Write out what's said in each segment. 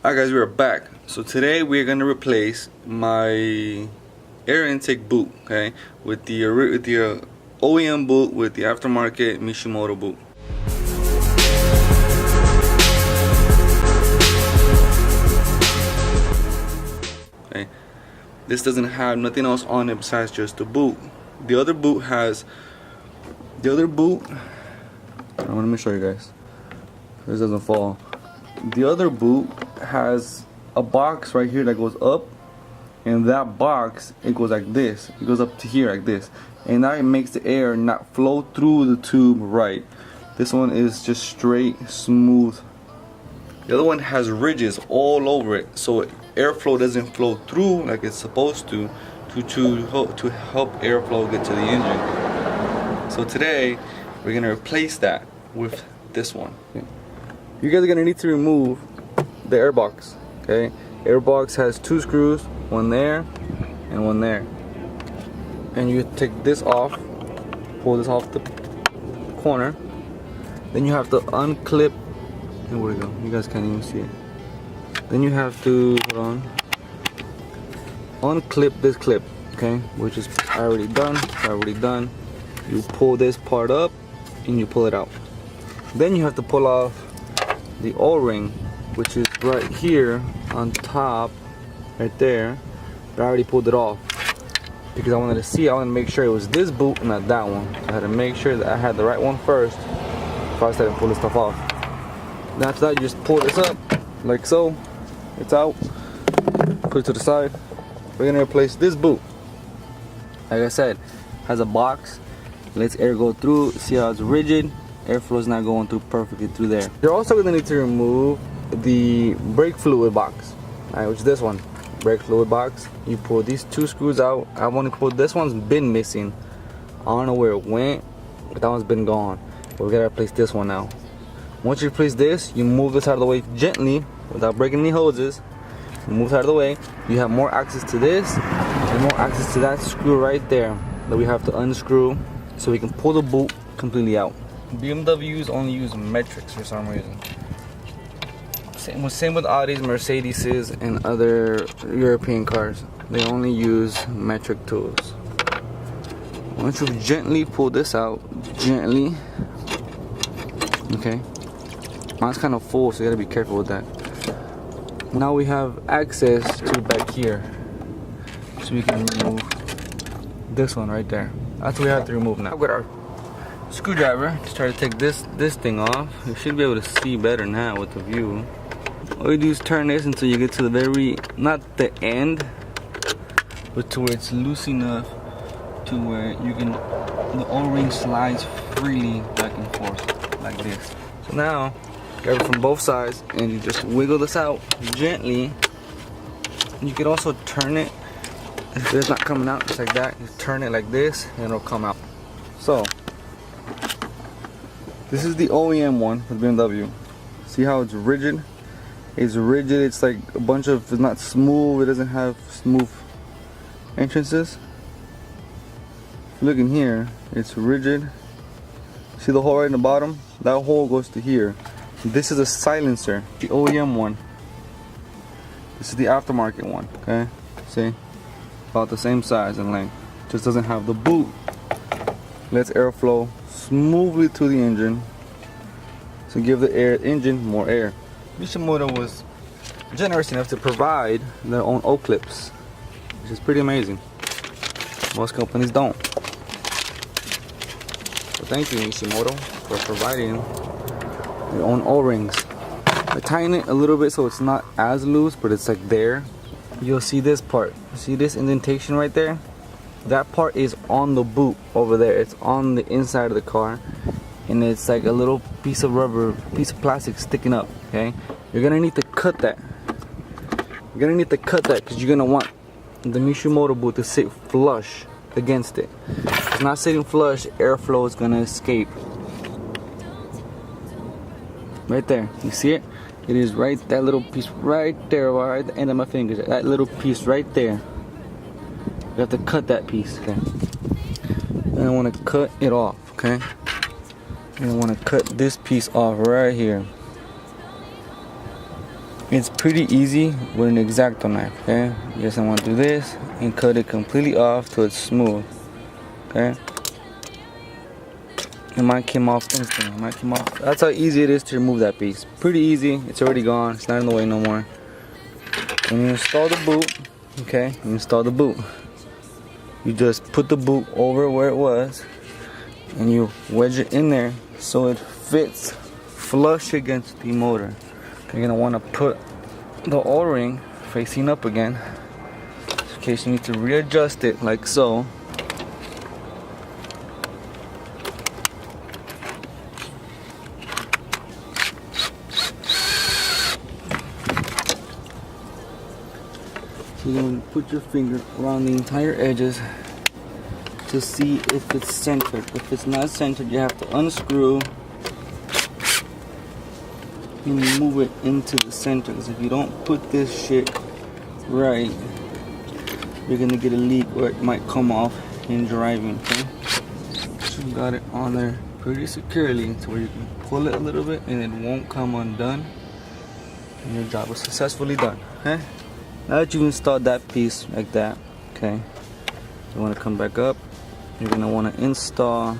Alright guys, we're back. So today we're gonna replace my air intake boot, okay, with the OEM boot with the aftermarket Mishimoto boot. Okay, this doesn't have nothing else on it besides just the boot. The other boot, let me show you guys. This doesn't fall. The other boot has a box right here that goes up, and that box, it goes like this. It goes up to here like this, and that makes the air not flow through the tube right. This one is just straight, smooth. The other one has ridges all over it, so airflow doesn't flow through like it's supposed to help airflow get to the engine. So today we're gonna replace that with this one. Okay. You guys are gonna need to remove the airbox. Okay, airbox has two screws, one there and one there, and you take this off, pull this off the corner, then you have to unclip. And where we go? You guys can't even see it. Then you have to unclip this clip, okay, which is already done. You pull this part up and you pull it out. Then you have to pull off the O-ring, which is right here on top, right there. But I already pulled it off because I wanted to make sure it was this boot, not that one. I had to make sure that I had the right one first before I started pulling stuff off. Then after that, you just pull this up like so. It's out. Put it to the side. We're gonna replace this boot. Like I said, has a box. Lets air go through. See how it's rigid? Airflow is not going through perfectly through there. You're also gonna need to remove the brake fluid box, which is this one, brake fluid box. You pull these two screws out. I've only pulled this one's been missing. I don't know where it went, but that one's been gone. But we gotta replace this one now. Once you replace this, you move this out of the way gently without breaking any hoses. You move it out of the way. You have more access to this and more access to that screw right there that we have to unscrew so we can pull the boot completely out. BMWs only use metrics for some reason. Same with Audis, Mercedes, and other European cars. They only use metric tools. Once you gently pull this out, gently, okay. Mine's kind of full, so you gotta be careful with that. Now we have access to back here, so we can remove this one right there. That's what we have to remove now. With our screwdriver, just try to take this thing off. You should be able to see better now with the view. All you do is turn this until you get to the very, not the end, but to where it's loose enough to where you can, the O-ring slides freely back and forth like this. So now, grab it from both sides and you just wiggle this out gently. You can also turn it if it's not coming out just like that. You turn it like this and it'll come out. So this is the OEM one with BMW. See how it's rigid? It's rigid. It's like a bunch of, it's not smooth. It doesn't have smooth entrances. Look in here, it's rigid. See the hole right in the bottom? That hole goes to here. This is a silencer, the OEM one. This is the aftermarket one, okay? See? About the same size and length. Just doesn't have the boot. Lets airflow smoothly to the engine to give the engine more air. Mishimoto was generous enough to provide their own O-clips, which is pretty amazing. Most companies don't. So thank you, Mishimoto, for providing your own O-rings. I tighten it a little bit so it's not as loose, but it's like there. You'll see this part. See this indentation right there? That part is on the boot over there. It's on the inside of the car, and it's like a little piece of rubber, piece of plastic sticking up. Okay, you're gonna need to cut that. You're gonna need to cut that because you're gonna want the Mishimoto boot to sit flush against it. If it's not sitting flush, airflow is gonna escape. Right there, you see it? It is right, that little piece right there, right at the end of my fingers. That little piece right there. You have to cut that piece, okay? And I want to cut it off, okay? And I want to cut this piece off right here. It's pretty easy with an X-Acto knife, okay? You just want to do this and cut it completely off till it's smooth, okay? And mine came off instantly. Mine came off. That's how easy it is to remove that piece. Pretty easy. It's already gone. It's not in the way no more. When you install the boot, okay? You install the boot. You just put the boot over where it was, and you wedge it in there so it fits flush against the motor. You're gonna want to put the O-ring facing up again, in case you need to readjust it like so. So you're gonna put your finger around the entire edges to see if it's centered. If it's not centered, you have to unscrew and move it into the center, because if you don't put this shit right, you're gonna get a leak or it might come off in driving, okay? So you got it on there pretty securely to where you can pull it a little bit and it won't come undone, and your job is successfully done, okay? Now that you've installed that piece like that, okay, you want to come back up. You're gonna want to install.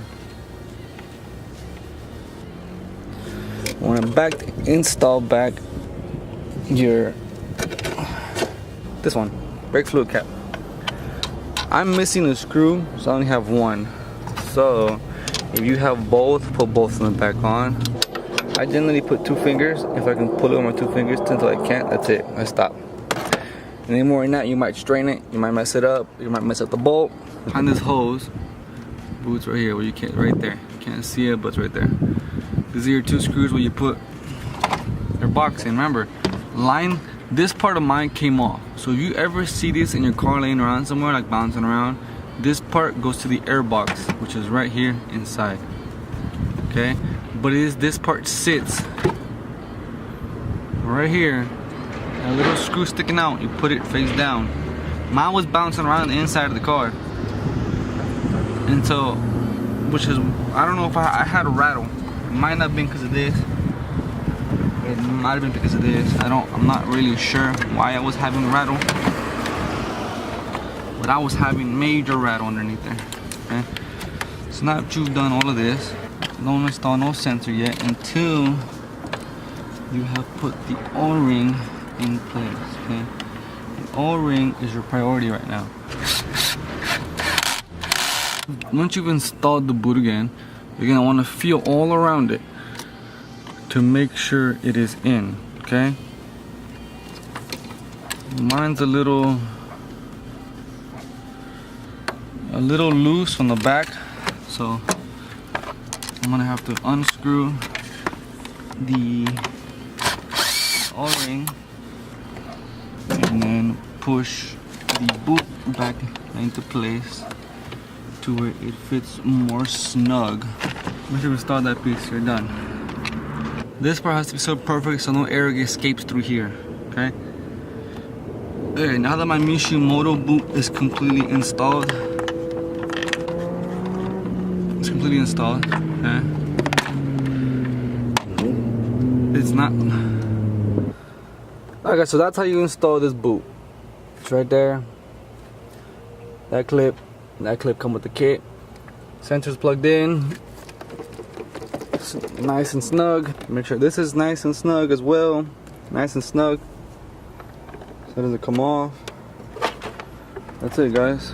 Install back your this one, brake fluid cap. I'm missing a screw, so I only have one. So if you have both, put both of them back on. I generally put 2 fingers. If I can pull it with my 2 fingers until I can't, that's it. I stop. And any more than that, you might strain it, you might mess it up, you might mess up the bolt. On this hose, boots right here, where you can't, right there. You can't see it, but it's right there. These are your 2 screws where you put your box in. Remember, this part of mine came off. So if you ever see this in your car laying around somewhere, like bouncing around, this part goes to the air box, which is right here inside. Okay? But this part sits right here. A little screw sticking out, you put it face down. Mine was bouncing around the inside of the car. And so, which is, I don't know if I had a rattle. It might not have been because of this. It might have been because of this. I'm not really sure why I was having a rattle. But I was having major rattle underneath there. Okay? So now that you've done all of this, don't install no sensor yet until you have put the O-ring in place, okay? The O-ring is your priority right now. Once you've installed the boot again, you're gonna want to feel all around it to make sure it is in, okay? Mine's a little loose from the back, so I'm gonna have to unscrew the O-ring and then push the boot back into place to where it fits more snug. Once you install that piece, you're done. This part has to be so perfect so no air escapes through here, okay? Okay, now that my Mishimoto boot is completely installed, okay? It's not. Okay, so that's how you install this boot. It's right there. That clip come with the kit. Sensor's plugged in. It's nice and snug. Make sure this is nice and snug as well. Nice and snug, so it doesn't come off. That's it, guys.